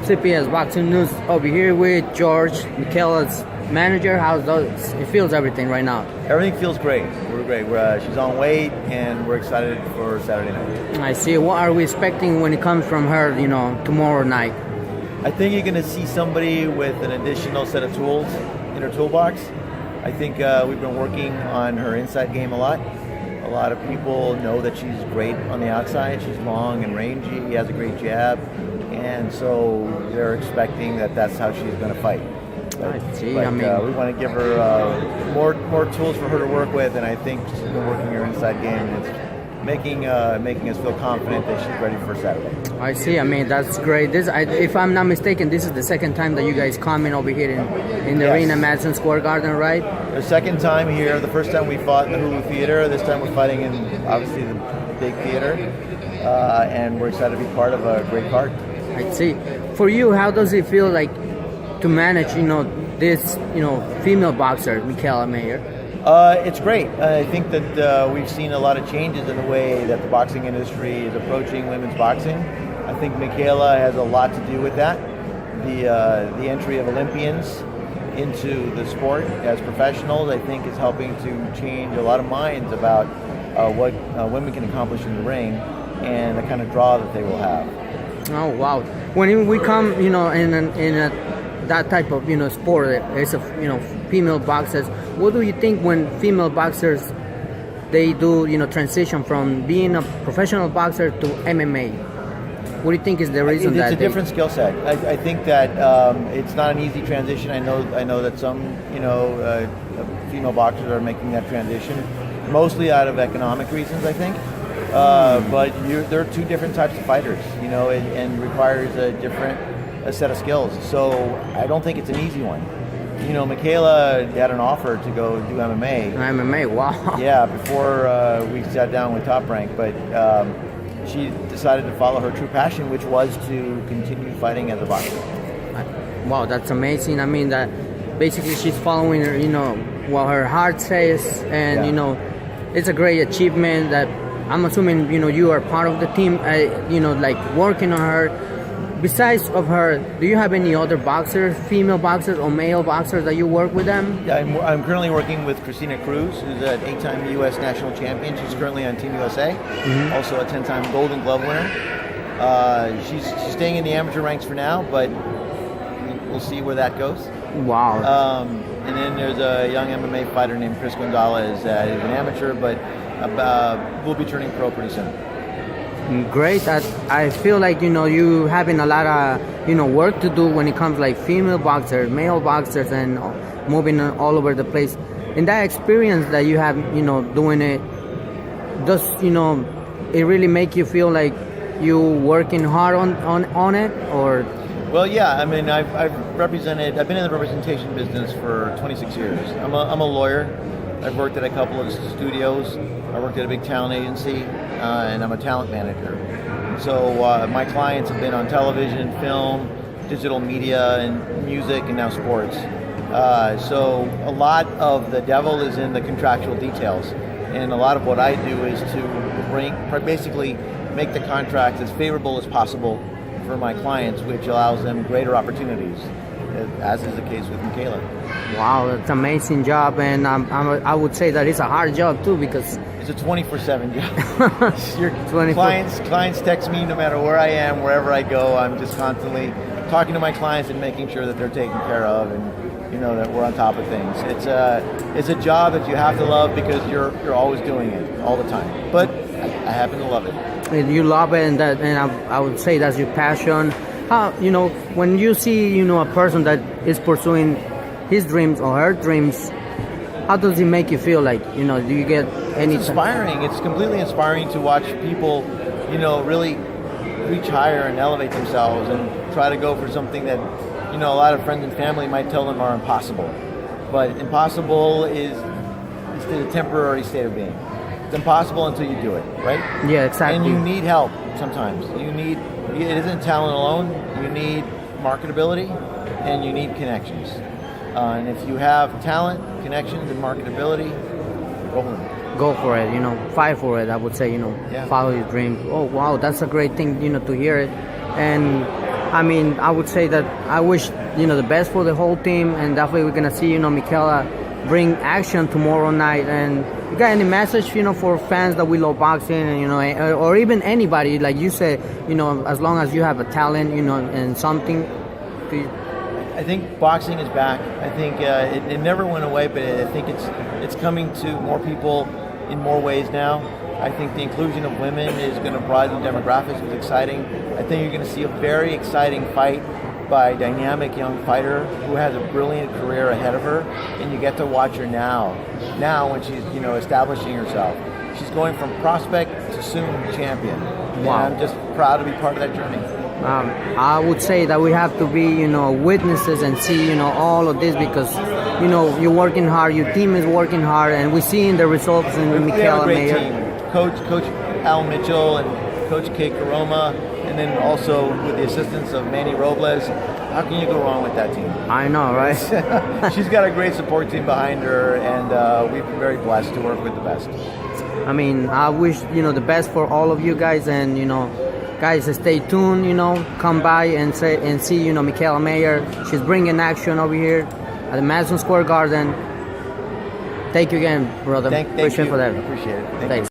CPS Boxing News over here with George, Mikaela'S manager. How does it feels everything right now? Everything feels great. We're great. She's on weight, and we're excited for Saturday night. I see. What are we expecting when it comes from her, tomorrow night? I think you're going to see somebody with an additional set of tools in her toolbox. I think we've been working on her inside game a lot. A lot of people know that she's great on the outside. She's long and rangy, has a great jab, and so they're expecting that that's how she's going to fight. I see. But, we want to give her more tools for her to work with, and I think she's been working her inside game, and it's making us feel confident that she's ready for Saturday. I see. I mean, that's great. If I'm not mistaken, this is the second time that you guys come in over here in the Yes. arena, Madison Square Garden, right? The second time here. The first time we fought in the Hulu Theater. This time we're fighting in obviously the big theater, and we're excited to be part of a great card. I see. For you, how does it feel like to manage, this, female boxer, Mikaela Mayer? It's great. I think that we've seen a lot of changes in the way that the boxing industry is approaching women's boxing. I think Mikaela has a lot to do with that. The entry of Olympians into the sport as professionals, I think, is helping to change a lot of minds about what women can accomplish in the ring and the kind of draw that they will have. Oh wow! When we come, in that type of sport, it's female boxers. What do you think when female boxers they do transition from being a professional boxer to MMA? What do you think is the reason it's a different skill set? I think that it's not an easy transition. I know that some female boxers are making that transition, mostly out of economic reasons. I think. But there are two different types of fighters, and requires a set of skills. So I don't think it's an easy one. Mikaela had an offer to go do MMA. MMA, wow. Yeah, before we sat down with Top Rank, but she decided to follow her true passion, which was to continue fighting as a boxer. Wow, that's amazing. I mean, that basically she's following her, what her heart says, and it's a great achievement that I'm assuming you are part of the team, like working on her. Besides of her, do you have any other boxers, female boxers or male boxers that you work with them? Yeah, I'm currently working with Christina Cruz, who's an 8-time U.S. national champion. She's currently on Team USA, also a 10-time Golden Glove winner. She's staying in the amateur ranks for now, but we'll see where that goes. Wow. And then there's a young MMA fighter named Chris Gonzalez that is an amateur, but will be turning pro pretty soon. Great. I feel like you having a lot of work to do when it comes like female boxers, male boxers, and moving all over the place. In that experience that you have, doing it, does it really make you feel like you working hard on it, or? Well, yeah. I mean, I've been in the representation business for 26 years. I'm a lawyer. I've worked at a couple of studios. I worked at a big talent agency, and I'm a talent manager. So my clients have been on television, film, digital media, and music, and now sports. So a lot of the devil is in the contractual details, and a lot of what I do is to basically make the contracts as favorable as possible for my clients, which allows them greater opportunities, as is the case with Mikaela. Wow, that's an amazing job, and I would say that it's a hard job too, because it's a 24/7 job. Your clients text me no matter where I am, wherever I go. I'm just constantly talking to my clients and making sure that they're taken care of, and that we're on top of things. It's a job that you have to love because you're always doing it all the time. But I happen to love it. And you love it, and I would say that's your passion. How when you see a person that is pursuing his dreams or her dreams, how does it make you feel? Like do you get any? It's inspiring. It's completely inspiring to watch people, really reach higher and elevate themselves and try to go for something that a lot of friends and family might tell them are impossible. But impossible is a temporary state of being. It's impossible until you do it, right? Yeah, exactly. And you need help sometimes. It isn't talent alone. You need marketability, and you need connections. And if you have talent, connections, and marketability, go for it. Go for it, fight for it. I would say, follow your dreams. Oh, wow, that's a great thing, to hear it. And I mean, I would say that I wish, the best for the whole team, and definitely we're gonna see, Mikaela bring action tomorrow night. And you got any message, for fans that we love boxing, and or even anybody, like you said, as long as you have a talent, and something. I think boxing is back. I think it never went away, but I think it's coming to more people in more ways now. I think the inclusion of women is going to broaden demographics. It's exciting. I think you're going to see a very exciting fight by a dynamic young fighter who has a brilliant career ahead of her, and you get to watch her now when she's establishing herself. She's going from prospect to soon champion. Wow. And I'm just proud to be part of that journey. I would say that we have to be, witnesses and see, all of this, because, you're working hard, your team is working hard, and we're seeing the results in Mikaela'S. Team. Coach Al Mitchell and Coach Kate Karoma, and then also with the assistance of Manny Robles. How can you go wrong with that team? I know, right? She's got a great support team behind her, and we've been very blessed to work with the best. I mean, I wish, the best for all of you guys, and, guys, stay tuned, come by and see, Mikaela'S. She's bringing action over here at the Madison Square Garden. Thank you again, brother. Thank Appreciate you. for that. Appreciate it. Thank Thanks. you.